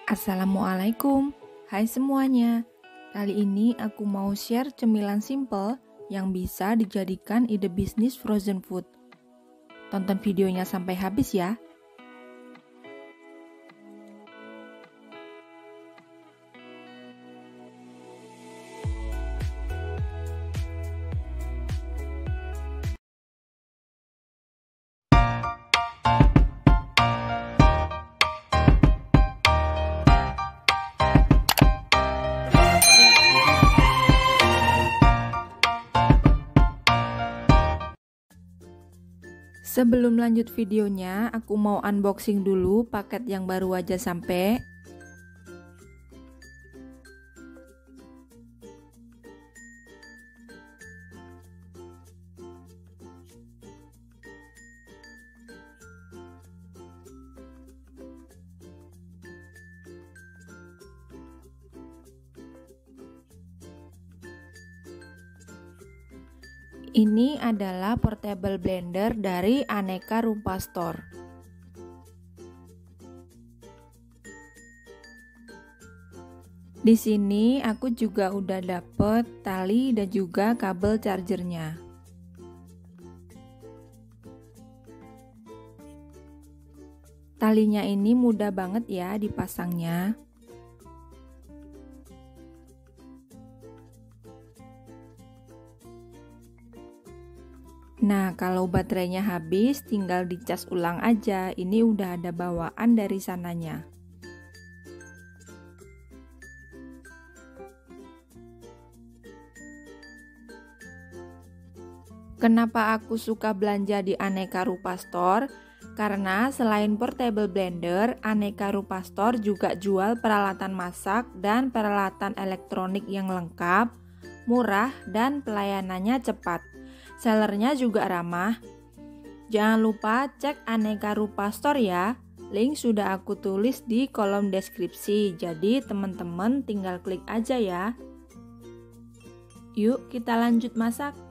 Assalamu'alaikum, hai semuanya. Kali ini aku mau share cemilan simple yang bisa dijadikan ide bisnis frozen food. Tonton videonya sampai habis ya. Sebelum lanjut videonya, aku mau unboxing dulu paket yang baru aja sampai. Ini adalah portable blender dari Aneka Rupa Store. Di sini aku juga udah dapet tali dan juga kabel chargernya. Talinya ini mudah banget ya dipasangnya. Nah, kalau baterainya habis, tinggal dicas ulang aja. Ini udah ada bawaan dari sananya. Kenapa aku suka belanja di Aneka Rupa Store? Karena selain portable blender, Aneka Rupa Store juga jual peralatan masak dan peralatan elektronik yang lengkap, murah, dan pelayanannya cepat. Sellernya juga ramah. Jangan lupa cek Aneka Rupa Store ya. Link sudah aku tulis di kolom deskripsi. Jadi teman-teman tinggal klik aja ya. Yuk kita lanjut masak.